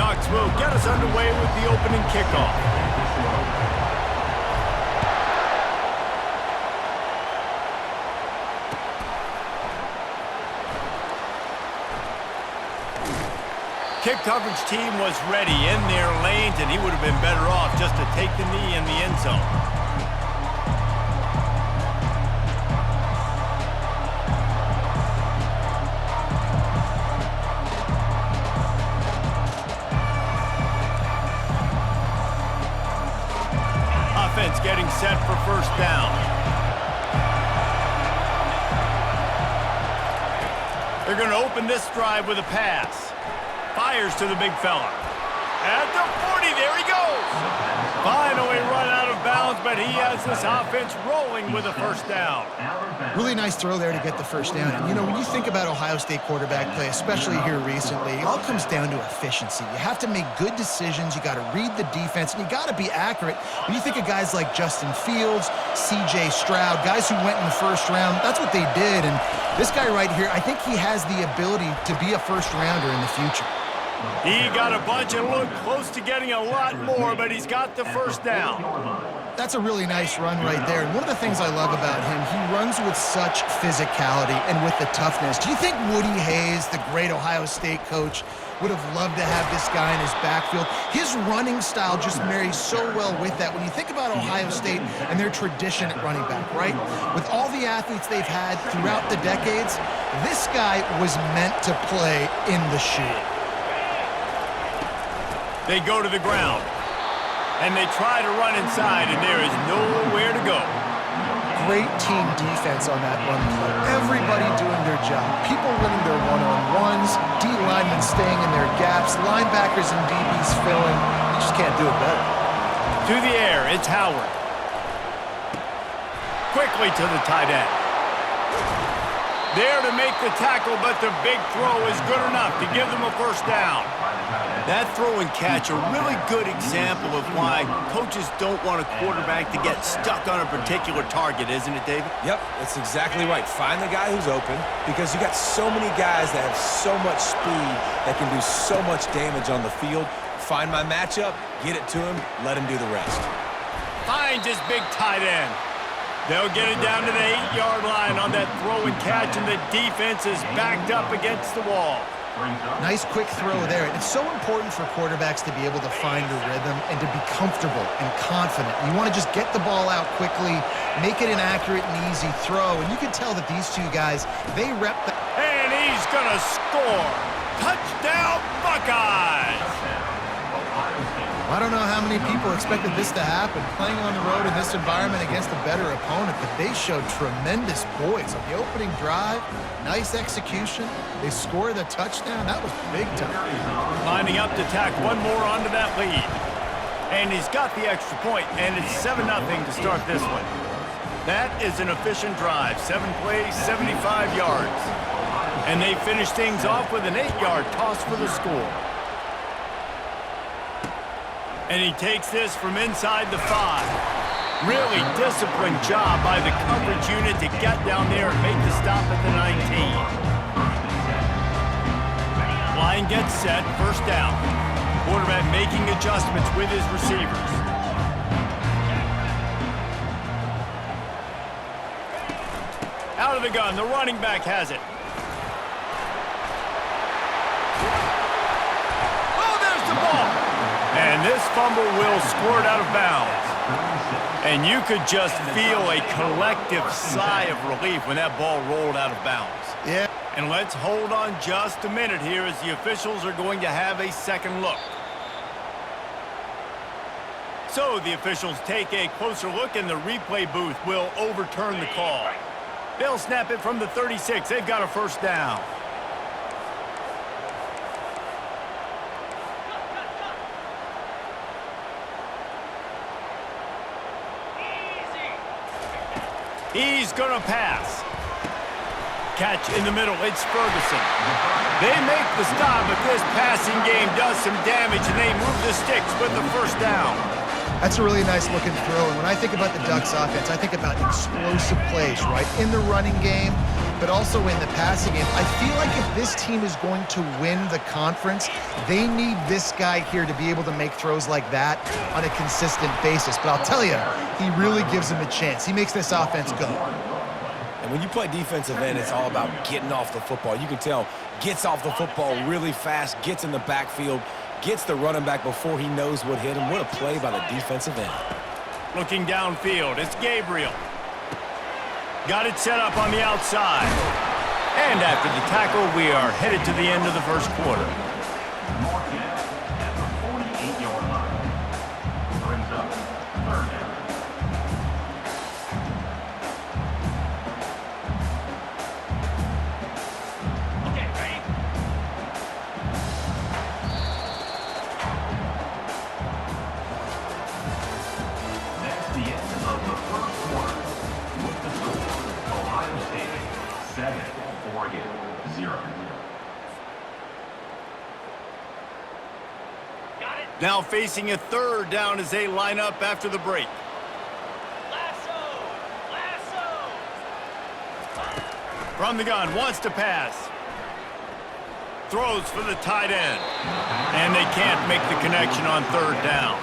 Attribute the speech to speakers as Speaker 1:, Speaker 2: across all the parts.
Speaker 1: Ducks will get us underway with the opening kickoff. Kick coverage team was ready in their lanes, and he would have been better off just to take the knee in the end zone. Offense getting set for first down. They're going to open this drive with a pass. Fires to the big fella. At the 40, there he goes. Finally run out of bounds, but he has this offense rolling with a first down.
Speaker 2: Really nice throw there to get the first down. And, you know, when you think about Ohio State quarterback play, especially here recently, it all comes down to efficiency. You have to make good decisions. You got to read the defense, and you got to be accurate. When you think of guys like Justin Fields, C.J. Stroud, guys who went in the first round, that's what they did. And this guy right here, I think he has the ability to be a first-rounder in the future.
Speaker 1: He got a bunch and looked close to getting a lot more, but he's got the first down.
Speaker 2: That's a really nice run right there. And one of the things I love about him, he runs with such physicality and with the toughness. Do you think Woody Hayes, the great Ohio State coach, would have loved to have this guy in his backfield? His running style just marries so well with that. When you think about Ohio State and their tradition at running back, right? With all the athletes they've had throughout the decades, this guy was meant to play in the shoe.
Speaker 1: They go to the ground, and they try to run inside, and there is nowhere to go.
Speaker 2: Great team defense on that run play. Everybody doing their job. People winning their one-on-ones, D linemen staying in their gaps, linebackers and DBs filling. You just can't do it better.
Speaker 1: To the air, it's Howard. Quickly to the tight end. There to make the tackle, but the big throw is good enough to give them a first down. That throw and catch a really good example of why coaches don't want a quarterback to get stuck on a particular target, isn't it, David?
Speaker 3: Yep, that's exactly right. Find the guy who's open, because you got so many guys that have so much speed that can do so much damage on the field. Find my matchup, get it to him, let him do the rest.
Speaker 1: Finds his big tight end. They'll get it down to the 8-yard line on that throw and catch, and the defense is backed up against the wall.
Speaker 2: Nice quick throw there. It's so important for quarterbacks to be able to find a rhythm and to be comfortable and confident. You want to just get the ball out quickly, make it an accurate and easy throw, and you can tell that these two guys, they rep that.
Speaker 1: And he's going to score. Touchdown, Buckeyes!
Speaker 2: I don't know how many people expected this to happen, playing on the road in this environment against a better opponent, but they showed tremendous poise on the opening drive. Nice execution. They scored a touchdown. That was big time.
Speaker 1: Lining up to tack one more onto that lead. And he's got the extra point, and it's 7-0 to start this one. That is an efficient drive. 7 plays, 75 yards. And they finish things off with an 8-yard toss for the score. And he takes this from inside the 5. Really disciplined job by the coverage unit to get down there and make the stop at the 19. Line gets set, first down. Quarterback making adjustments with his receivers. Out of the gun, the running back has it. Oh, there's the ball! And this fumble will squirt out of bounds. And you could just feel a collective sigh of relief when that ball rolled out of bounds.
Speaker 2: Yeah.
Speaker 1: And let's hold on just a minute here as the officials are going to have a second look. So the officials take a closer look, and the replay booth will overturn the call. They'll snap it from the 36. They've got a first down. He's going to pass. Catch in the middle. It's Ferguson. They make the stop, but this passing game does some damage, and they move the sticks with the first down.
Speaker 2: That's a really nice looking throw. And when I think about the Ducks offense, I think about explosive plays, right? In the running game, but also in the passing game. I feel like if this team is going to win the conference, they need this guy here to be able to make throws like that on a consistent basis. But I'll tell you, he really gives them a chance. He makes this offense go.
Speaker 3: And when you play defensive end, it's all about getting off the football. You can tell, gets off the football really fast, gets in the backfield, gets the running back before he knows what hit him. What a play by the defensive end.
Speaker 1: Looking downfield, it's Gabriel. Got it set up on the outside. And after the tackle, we are headed to the end of the first quarter. Now facing a third down as they line up after the break. From the gun, wants to pass. Throws for the tight end. And they can't make the connection on third down.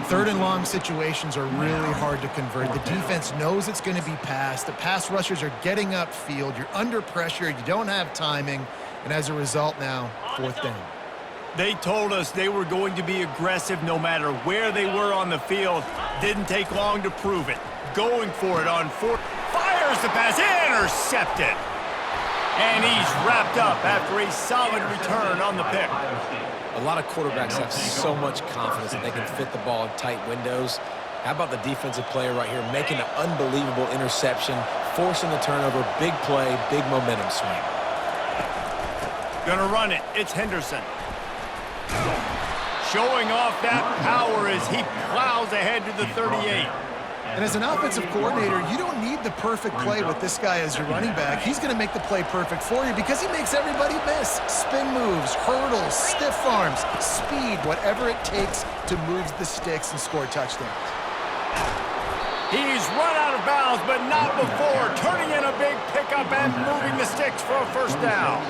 Speaker 2: Third and long situations are really hard to convert. The defense knows it's going to be passed. The pass rushers are getting upfield. You're under pressure. You don't have timing. And as a result now, fourth down.
Speaker 1: They told us they were going to be aggressive no matter where they were on the field. Didn't take long to prove it. Going for it on fourth. Fires the pass. Intercepted. And he's wrapped up after a solid return on the pick.
Speaker 3: A lot of quarterbacks have so much confidence that they can fit the ball in tight windows. How about the defensive player right here making an unbelievable interception, forcing the turnover, big play, big momentum swing.
Speaker 1: Gonna run it. It's Henderson. Showing off that power as he plows ahead to the 38.
Speaker 2: And as an offensive coordinator, you don't need the perfect play with this guy as your running back. He's going to make the play perfect for you because he makes everybody miss. Spin moves, hurdles, stiff arms, speed, whatever it takes to move the sticks and score touchdowns.
Speaker 1: He's run out of bounds, but not before turning in a big pickup and moving the sticks for a first down.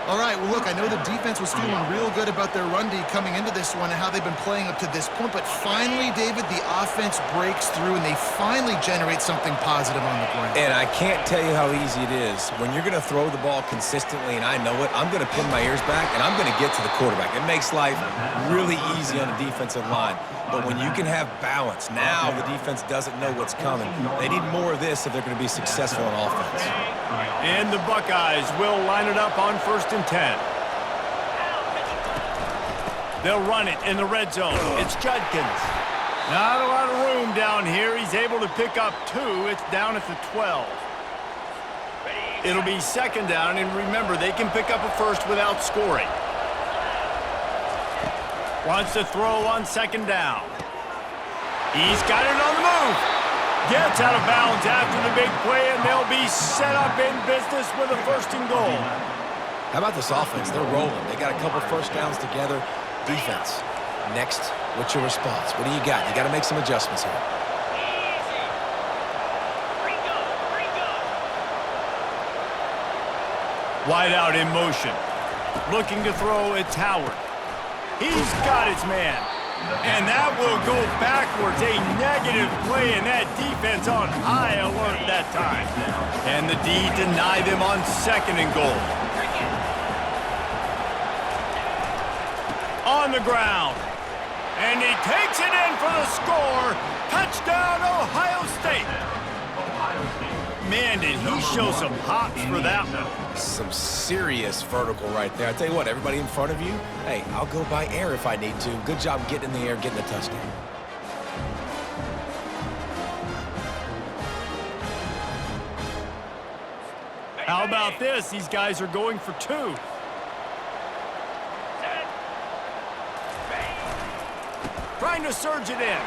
Speaker 2: All right, well, look, I know the defense was feeling real good about their run D coming into this one and how they've been playing up to this point, but finally, David, the offense breaks through and they finally generate something positive on the ground.
Speaker 3: And I can't tell you how easy it is. When you're going to throw the ball consistently, and I know it, I'm going to pin my ears back, and I'm going to get to the quarterback. It makes life really easy on the defensive line. But when you can have balance, now the defense doesn't know what's coming. They need more of this if they're going to be successful on offense.
Speaker 1: And the Buckeyes will line it up on 1st and 10. They'll run it in the red zone. It's Judkins. Not a lot of room down here. He's able to pick up 2. It's down at the 12. It'll be 2nd down, and remember, they can pick up a first without scoring. Wants to throw on 2nd down. He's got it on the move. Gets out of bounds after the big play, and they'll be set up in business with a 1st and goal.
Speaker 3: How about this offense? They're rolling. They got a couple first downs together. Defense. Next, what's your response? What do you got? You got to make some adjustments here.
Speaker 1: Wide out in motion. Looking to throw, it's Howard. He's got his man. And that will go backwards. A negative play, and that defense on high alert that time. And the D deny them on 2nd and goal. On the ground. And he takes it in for the score. Touchdown, Ohio State. Man, did he show some hops for that one.
Speaker 3: Some serious vertical right there. I tell you what, everybody in front of you, hey, I'll go by air if I need to. Good job getting in the air, getting the touchdown.
Speaker 1: How about this? These guys are going for 2. Trying to surge it in.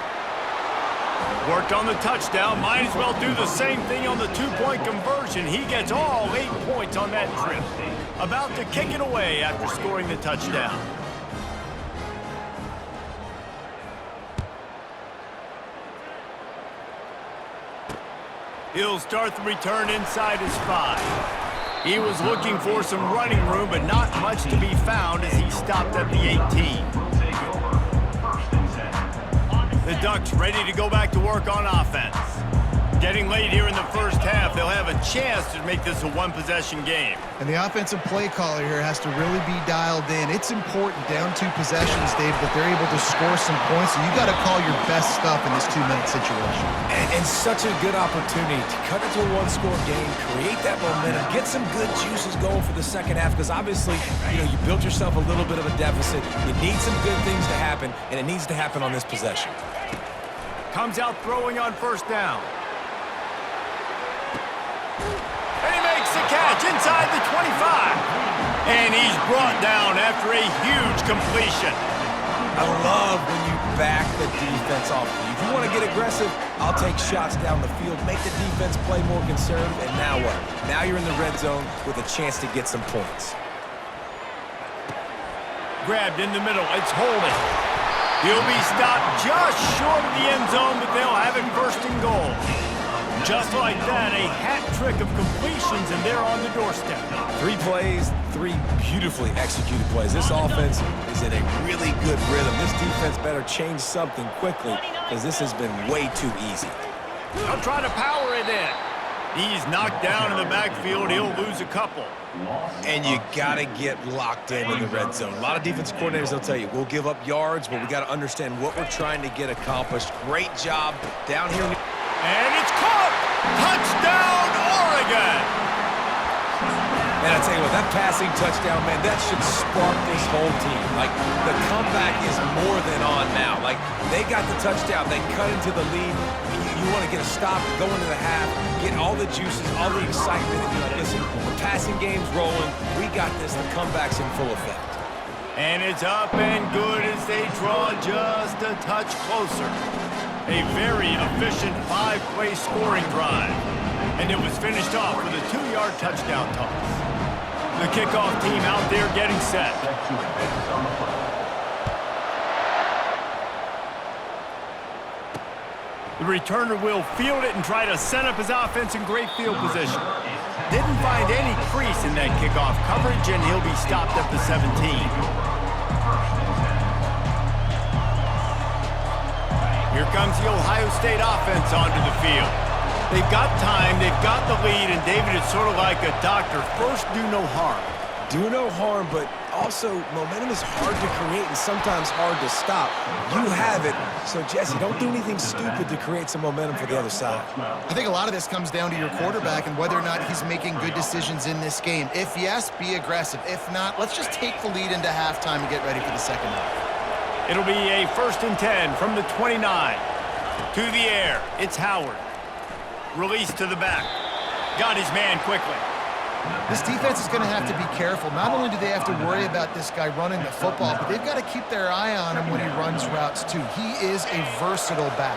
Speaker 1: Worked on the touchdown. Might as well do the same thing on the 2-point conversion. He gets all 8 points on that trip. About to kick it away after scoring the touchdown. He'll start the return inside his 5. He was looking for some running room, but not much to be found as he stopped at the 18. The Ducks ready to go back to work on offense. Getting late here in the first half, they'll have a chance to make this a one-possession game.
Speaker 2: And the offensive play caller here has to really be dialed in. It's important down 2 possessions, Dave, that they're able to score some points. So you got to call your best stuff in this 2-minute situation.
Speaker 3: And such a good opportunity to cut into a one-score game, create that momentum, get some good juices going for the second half, because obviously, you built yourself a little bit of a deficit. You need some good things to happen, and it needs to happen on this possession.
Speaker 1: Comes out throwing on first down. And he makes the catch inside the 25. And he's brought down after a huge completion.
Speaker 3: I love when you back the defense off. If you want to get aggressive, I'll take shots down the field, make the defense play more conservative, and now what? Now you're in the red zone with a chance to get some points.
Speaker 1: Grabbed in the middle. It's holding. He'll be stopped just short of the end zone, but they'll have it first and goal. Just like that, a hat trick of completions, and they're on the doorstep.
Speaker 3: 3 plays, 3 beautifully executed plays. This offense is in a really good rhythm. This defense better change something quickly, because this has been way too easy.
Speaker 1: They'll try to power it in. He's knocked down in the backfield. He'll lose a couple.
Speaker 3: And you got to get locked in the red zone. A lot of defensive coordinators, they'll tell you, we'll give up yards, but we got to understand what we're trying to get accomplished. Great job down here.
Speaker 1: And it's caught! Touchdown, Oregon!
Speaker 3: Man, I tell you what, that passing touchdown, man, that should spark this whole team. Like, the comeback is more than on now. Like, they got the touchdown. They cut into the lead. You want to get a stop, go into the half, get all the juices, all the excitement, and you're like, listen, the passing game's rolling. We got this. The comeback's in full effect.
Speaker 1: And it's up and good as they draw just a touch closer. A very efficient 5-play scoring drive. And it was finished off with a 2-yard touchdown toss. The kickoff team out there getting set. The returner will field it and try to set up his offense in great field position. Didn't find any crease in that kickoff coverage, and he'll be stopped at the 17. Here comes the Ohio State offense onto the field. They've got time, they've got the lead, and David is sort of like a doctor. First, do no harm.
Speaker 3: Do no harm, but also momentum is hard to create and sometimes hard to stop. You have it, so Jesse, don't do anything stupid to create some momentum for the other side.
Speaker 2: I think a lot of this comes down to your quarterback and whether or not he's making good decisions in this game. If yes, be aggressive. If not, let's just take the lead into halftime and get ready for the second half.
Speaker 1: It'll be a 1st and 10 from the 29. To the air, it's Howard. Release to the back. Got his man quickly.
Speaker 2: This defense is going to have to be careful. Not only do they have to worry about this guy running the football, but they've got to keep their eye on him when he runs routes too. He is a versatile back.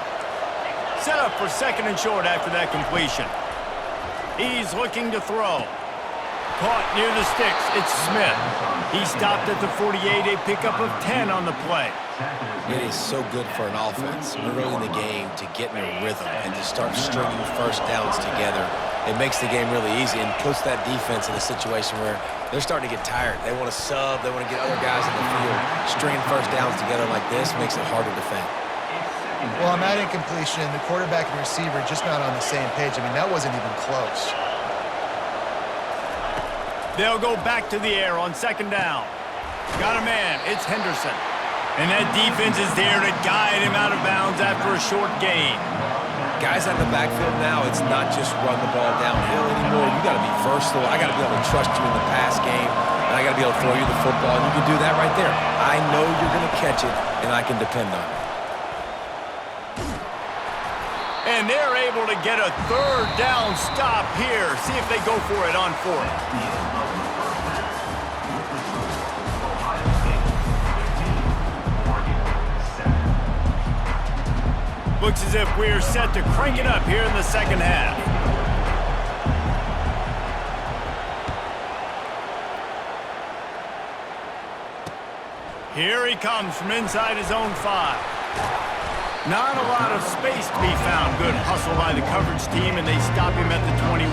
Speaker 1: Set up for 2nd and short after that completion. He's looking to throw. Caught near the sticks. It's Smith. He stopped at the 48, a pickup of 10 on the play.
Speaker 3: It is so good for an offense early in the game to get in a rhythm and to start stringing first downs together. It makes the game really easy and puts that defense in a situation where they're starting to get tired. They want to sub. They want to get other guys in the field. Stringing first downs together like this makes it hard to defend.
Speaker 2: Well, on that incompletion, the quarterback and receiver just not on the same page. I mean, that wasn't even close.
Speaker 1: They'll go back to the air on 2nd down. Got a man. It's Henderson. And that defense is there to guide him out of bounds after a short gain.
Speaker 3: Guys out in the backfield now, it's not just run the ball downhill anymore. You got to be versatile. I got to be able to trust you in the pass game, and I got to be able to throw you the football, and you can do that right there. I know you're going to catch it, and I can depend on it.
Speaker 1: And they're able to get a 3rd down stop here. See if they go for it on 4th. Looks as if we're set to crank it up here in the second half. Here he comes from inside his own 5. Not a lot of space to be found. Good hustle by the coverage team, and they stop him at the 21.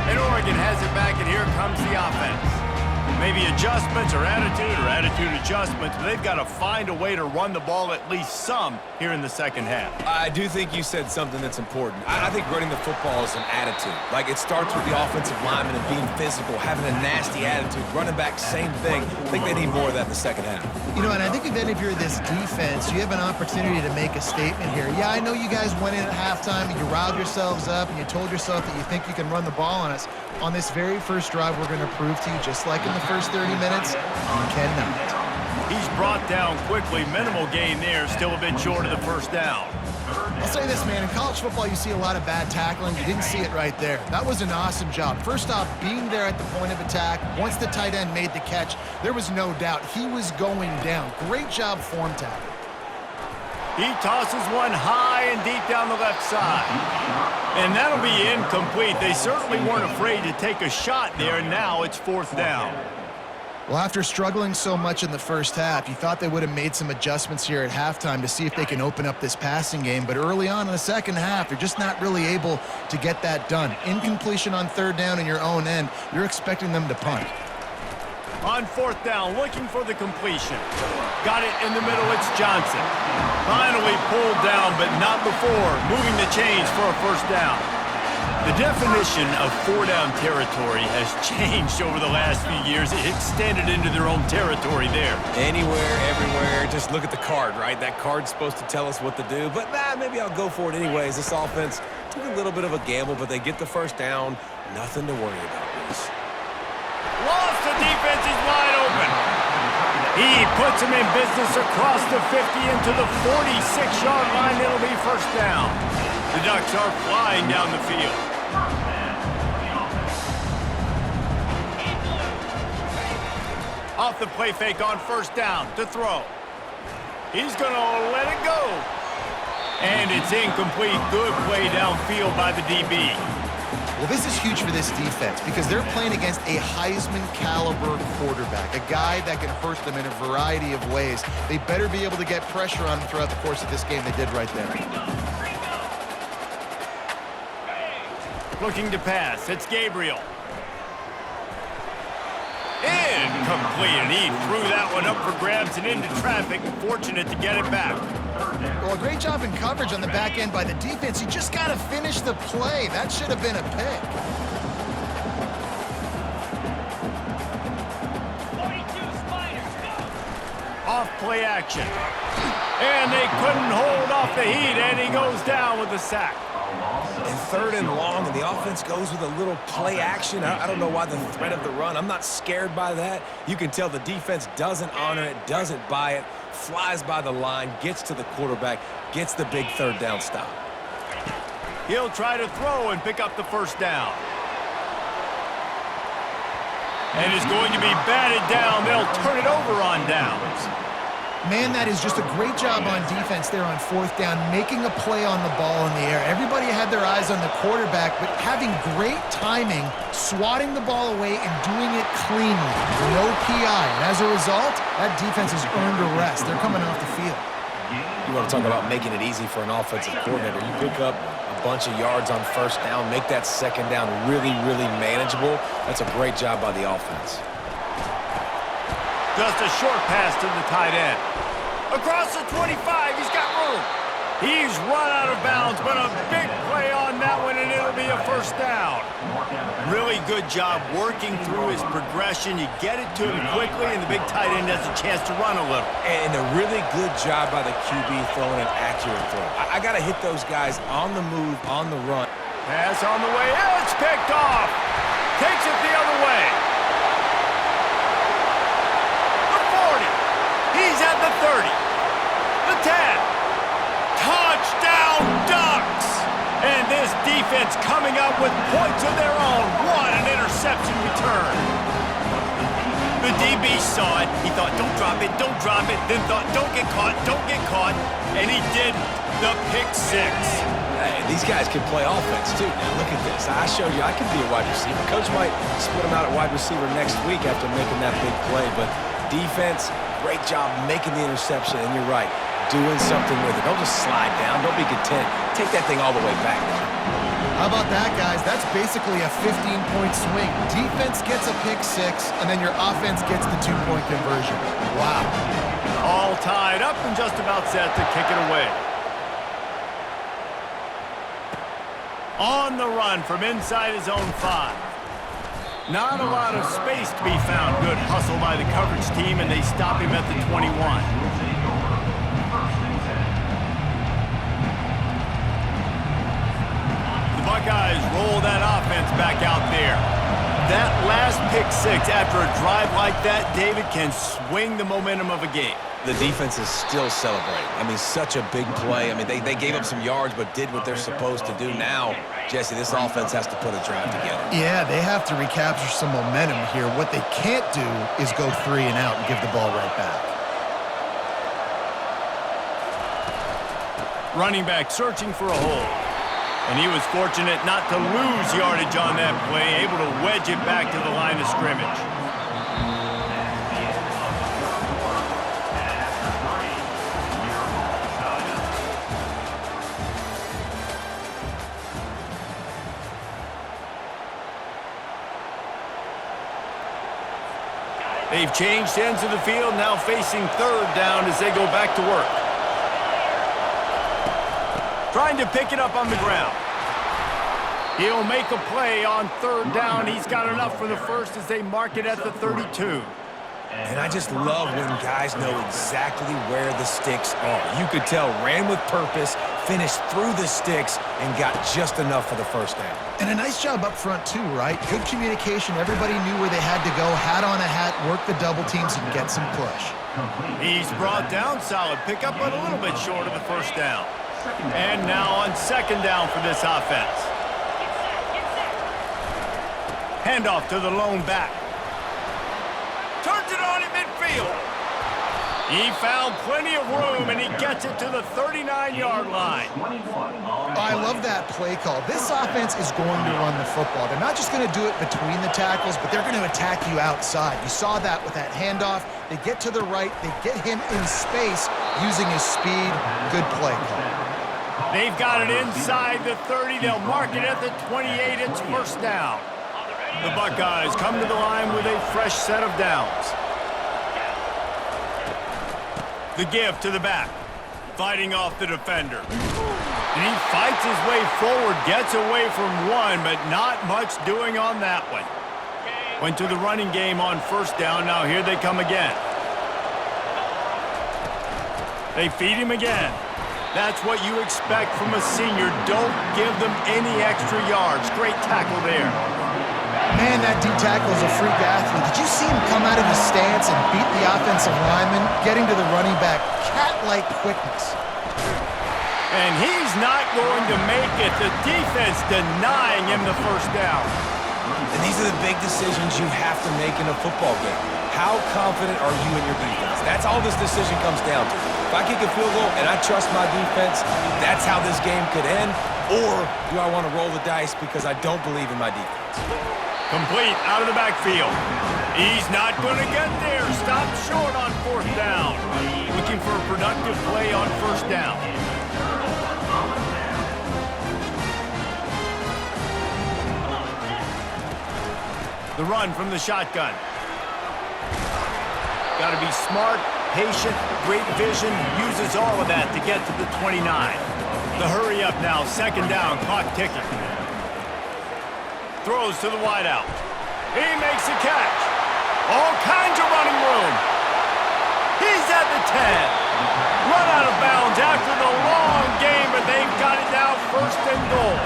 Speaker 1: And Oregon has it back, and here comes the offense. Maybe adjustments or attitude adjustments, but they've got to find a way to run the ball at least some here in the second half.
Speaker 3: I do think you said something that's important. I think running the football is an attitude. Like, it starts with the offensive lineman and being physical, having a nasty attitude. Running back, same thing. I think they need more of that in the second half.
Speaker 2: You know, and I think even if you're this defense, you have an opportunity to make a statement here. Yeah, I know you guys went in at halftime and you riled yourselves up and you told yourself that you think you can run the ball on us. On this very first drive, we're going to prove to you, just like in the first 30 minutes, you cannot.
Speaker 1: He's brought down quickly. Minimal gain there, still a bit short of the first down.
Speaker 2: I'll say this, man. In college football, you see a lot of bad tackling. You didn't see it right there. That was an awesome job. First off, being there at the point of attack. Once the tight end made the catch, there was no doubt he was going down. Great job form tackle.
Speaker 1: He tosses one high and deep down the left side. And that'll be incomplete. They certainly weren't afraid to take a shot there. Now it's fourth down.
Speaker 2: Well, after struggling so much in the first half, you thought they would have made some adjustments here at halftime to see if they can open up this passing game. But early on in the second half, they're just not really able to get that done. Incompletion on third down in your own end, you're expecting them to punt.
Speaker 1: On fourth down, looking for the completion. Got it in the middle, it's Johnson. Finally pulled down, but not before moving the chains for a first down. The definition of four-down territory has changed over the last few years. It extended into their own territory there.
Speaker 3: Anywhere, everywhere, just look at the card, right? That card's supposed to tell us what to do, but maybe I'll go for it anyways. This offense took a little bit of a gamble, but they get the first down. Nothing to worry about, Reese.
Speaker 1: Lost, the defense is wide open. He puts him in business across the 50 into the 46-yard line. It'll be first down. The Ducks are flying down the field. Off the play fake on first down to throw. He's going to let it go. And it's incomplete. Good play downfield by the DB.
Speaker 2: Well, this is huge for this defense because they're playing against a Heisman-caliber quarterback, a guy that can hurt them in a variety of ways. They better be able to get pressure on him throughout the course of this game. They did right there.
Speaker 1: Looking to pass. It's Gabriel. Incomplete, and he threw that one up for grabs and into traffic. Fortunate to get it back.
Speaker 2: Well, a great job in coverage on the back end by the defense. You just got to finish the play. That should have been a pick.
Speaker 1: Off play action. And they couldn't hold off the heat, and he goes down with a sack.
Speaker 3: And third and long, and the offense goes with a little play action. I don't know why the threat of the run. I'm not scared by that. You can tell the defense doesn't honor it, doesn't buy it, flies by the line, gets to the quarterback, gets the big third down stop.
Speaker 1: He'll try to throw and pick up the first down. And it's going to be batted down. They'll turn it over on downs.
Speaker 2: Man, that is just a great job on defense there on fourth down, making a play on the ball in the air. Everybody had their eyes on the quarterback, but having great timing, swatting the ball away and doing it cleanly. No PI. And as a result, that defense has earned a rest. They're coming off the field.
Speaker 3: You want to talk about making it easy for an offensive coordinator. You pick up a bunch of yards on first down, make that second down really, really manageable. That's a great job by the offense.
Speaker 1: Just a short pass to the tight end. Across the 25, he's got room. He's run out of bounds, but a big play on that one, and it'll be a first down. Really good job working through his progression. You get it to him quickly, and the big tight end has a chance to run a little.
Speaker 3: And a really good job by the QB throwing an accurate throw. I got to hit those guys on the move, on the run.
Speaker 1: Pass on the way. It's picked off. Takes it the other way. The 40. He's at the 30. The 10. Touchdown Ducks. And this defense coming up with points of their own. What an interception return. The DB saw it. He thought, don't drop it, don't drop it. Then thought, don't get caught, don't get caught. And he did the pick six.
Speaker 3: Hey, these guys can play offense, too. Now, look at this. I showed you I can be a wide receiver. Coach might split him out at wide receiver next week after making that big play. But defense, great job making the interception. And you're right, doing something with it. Don't just slide down. Don't be content. Take that thing all the way back now.
Speaker 2: How about that, guys? That's basically a 15-point swing. Defense gets a pick six, and then your offense gets the 2-point conversion. Wow.
Speaker 1: All tied up and just about set to kick it away. On the run from inside his own 5. Not a lot of space to be found. Good hustle by the coverage team, and they stop him at the 21. The Buckeyes roll that offense back out there. That last pick six after a drive like that, David, can swing the momentum of a game.
Speaker 3: The defense is still celebrating. I mean, such a big play. I mean, they gave up some yards but did what they're supposed to do. Now, Jesse, this offense has to put a drive together.
Speaker 2: Yeah, they have to recapture some momentum here. What they can't do is go 3 and out and give the ball right back.
Speaker 1: Running back searching for a hole. And he was fortunate not to lose yardage on that play, able to wedge it back to the line of scrimmage. They've changed ends of the field, now facing 3rd down as they go back to work. Trying to pick it up on the ground. He'll make a play on 3rd down. He's got enough for the first as they mark it at the 32.
Speaker 3: And I just love when guys know exactly where the sticks are. You could tell, ran with purpose, finished through the sticks, and got just enough for the first down.
Speaker 2: And a nice job up front, too, right? Good communication. Everybody knew where they had to go. Hat on a hat, work the double teams, and get some push.
Speaker 1: He's brought down solid pickup, but a little bit short of the first down. And now on 2nd down for this offense. Handoff to the lone back. Turns it on in midfield. He found plenty of room, and he gets it to the 39-yard line.
Speaker 2: I love that play call. This offense is going to run the football. They're not just going to do it between the tackles, but they're going to attack you outside. You saw that with that handoff. They get to the right. They get him in space using his speed. Good play call.
Speaker 1: They've got it inside the 30. They'll mark it at the 28. It's 1st down. The Buckeyes come to the line with a fresh set of downs. The give to the back, fighting off the defender. And he fights his way forward, gets away from one, but not much doing on that one. Went to the running game on 1st down. Now here they come again. They feed him again. That's what you expect from a senior. Don't give them any extra yards. Great tackle there.
Speaker 2: Man, that D-tackle is a freak athlete. Did you see him come out of his stance and beat the offensive lineman, getting to the running back? Cat-like quickness.
Speaker 1: And he's not going to make it. The defense denying him the 1st down.
Speaker 3: And these are the big decisions you have to make in a football game. How confident are you in your defense? That's all this decision comes down to. If I kick a field goal and I trust my defense, that's how this game could end. Or do I want to roll the dice because I don't believe in my defense?
Speaker 1: Complete out of the backfield. He's not going to get there. Stopped short on 4th down. Looking for a productive play on 1st down. The run from the shotgun. Got to be smart, patient, great vision. Uses all of that to get to the 29. The hurry up now. 2nd down. Clock ticking. Throws to the wideout. He makes a catch. All kinds of running room. He's at the 10. Run out of bounds after the long game, but they've got it now 1st and goal.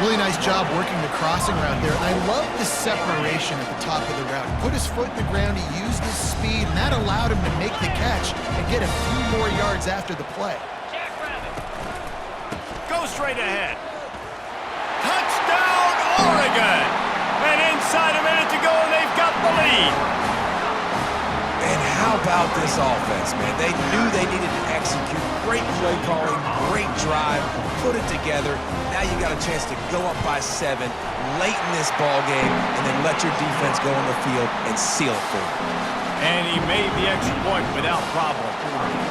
Speaker 2: Really nice job working the crossing route there. And I love the separation at the top of the route. He put his foot in the ground, he used his speed, and that allowed him to make the catch and get a few more yards after the play.
Speaker 1: Go straight ahead. Touchdown, Oregon! And inside a minute to go, and they've got the lead.
Speaker 3: And how about this offense, man? They knew they needed to execute. Great play calling, great drive, put it together. Now you got a chance to go up by 7 late in this ball game and then let your defense go on the field and seal it for you.
Speaker 1: And he made the extra point without problem.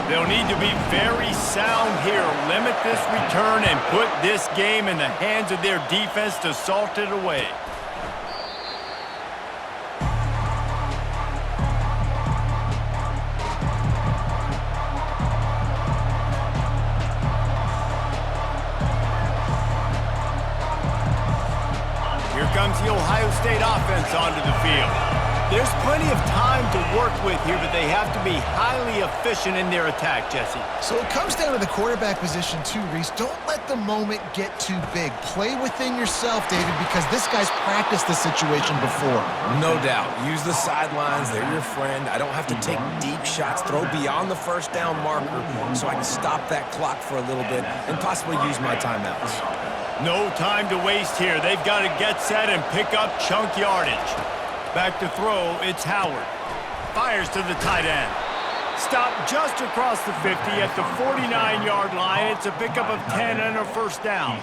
Speaker 1: They'll need to be very sound here, limit this return, and put this game in the hands of their defense to salt it away. Here comes the Ohio State offense onto the field. There's plenty of time to work with here, but they have to be highly efficient in their attack, Jesse.
Speaker 2: So it comes down to the quarterback position too, Reese. Don't let the moment get too big. Play within yourself, David, because this guy's practiced this situation before.
Speaker 3: No doubt. Use the sidelines. They're your friend. I don't have to take deep shots. Throw beyond the first down marker so I can stop that clock for a little bit and possibly use my timeouts.
Speaker 1: No time to waste here. They've got to get set and pick up chunk yardage. Back to throw, it's Howard. Fires to the tight end. Stopped just across the 50 at the 49-yard line. It's a pickup of 10 and a first down.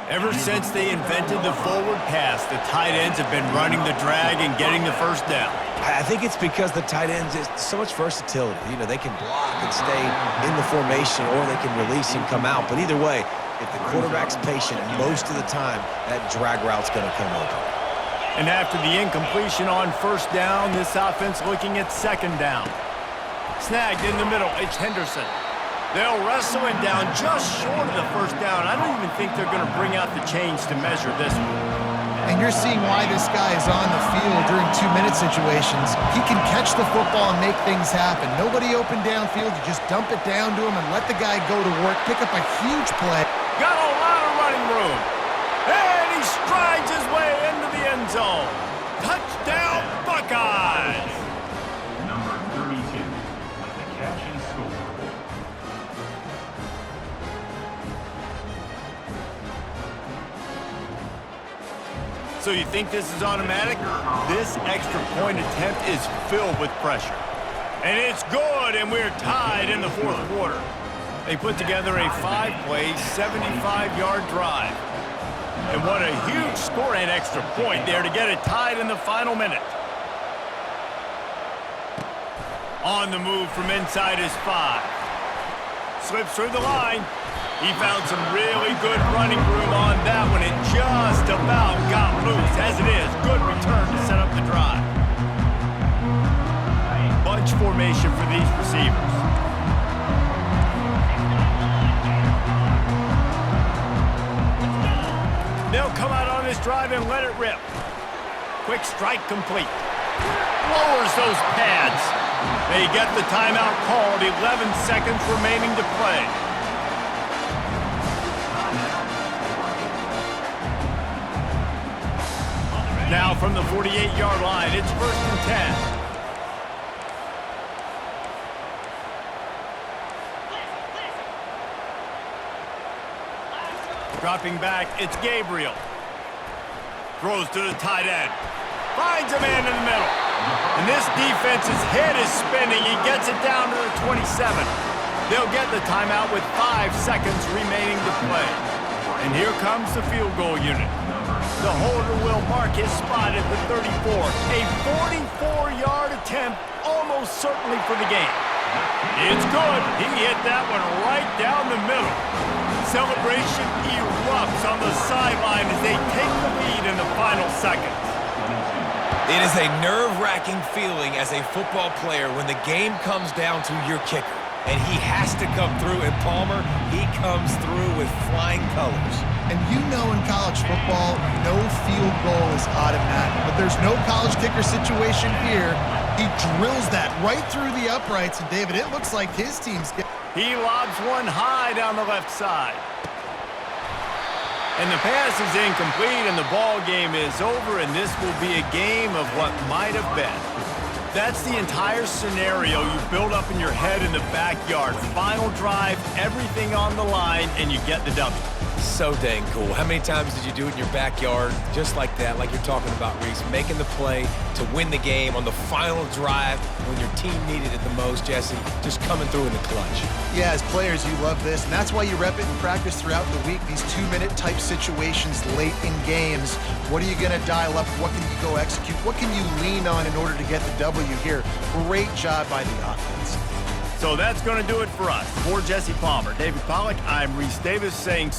Speaker 1: Ever since they invented the forward pass, the tight ends have been running the drag and getting the first down.
Speaker 3: I think it's because the tight ends is so much versatility. You know, they can block and stay in the formation, or they can release and come out. But either way, if the quarterback's patient, most of the time, that drag route's going to come open.
Speaker 1: And after the incompletion on first down, this offense looking at second down. Snagged in the middle, it's Henderson. They'll wrestle him down just short of the first down. I don't even think they're going to bring out the chains to measure this one.
Speaker 2: And you're seeing why this guy is on the field during 2-minute situations. He can catch the football and make things happen. Nobody open downfield. You just dump it down to him and let the guy go to work, pick up a huge play.
Speaker 1: Got a lot of running room. And he strides his way into the end zone. Touchdown, Buckeyes!
Speaker 4: Number 32 with the catch and score.
Speaker 1: So you think this is automatic? This extra point attempt is filled with pressure. And it's good, and we're tied in the fourth quarter. They put together a 5-play, 75-yard drive. And what a huge score and extra point there to get it tied in the final minute. On the move from inside his 5. Slips through the line. He found some really good running room on that one. It just about got loose. As it is, good return to set up the drive. Bunch formation for these receivers. They'll come out on this drive and let it rip. Quick strike complete. Lowers those pads. They get the timeout called. 11 seconds remaining to play. Now from the 48-yard line, it's 1st and 10. Dropping back, it's Gabriel. Throws to the tight end. Finds a man in the middle. And this defense's head is spinning. He gets it down to the 27. They'll get the timeout with 5 seconds remaining to play. And here comes the field goal unit. The holder will mark his spot at the 34. A 44-yard attempt, almost certainly for the game. It's good. He hit that one right down the middle. Celebration erupts on the sideline as they take the lead in the final seconds.
Speaker 3: It is a nerve-wracking feeling as a football player when the game comes down to your kicker. And he has to come through. And Palmer, he comes through with flying colors.
Speaker 2: And you know in college football, no field goal is automatic. But there's no college kicker situation here. He drills that right through the uprights. And, David, it looks like his team's getting...
Speaker 1: He lobs one high down the left side. And the pass is incomplete, and the ball game is over, and this will be a game of what might have been. That's the entire scenario you build up in your head in the backyard. Final drive, everything on the line, and you get the W.
Speaker 3: So dang cool. How many times did you do it in your backyard just like that, like you're talking about, Reese, making the play to win the game on the final drive when your team needed it the most, Jesse, just coming through in the clutch.
Speaker 2: Yeah, as players, you love this, and that's why you rep it in practice throughout the week, these 2-minute type situations late in games. What are you going to dial up? What can you go execute? What can you lean on in order to get the W? W here. Great job by the offense.
Speaker 1: So that's going to do it for us. For Jesse Palmer, David Pollack, I'm Reese Davis saying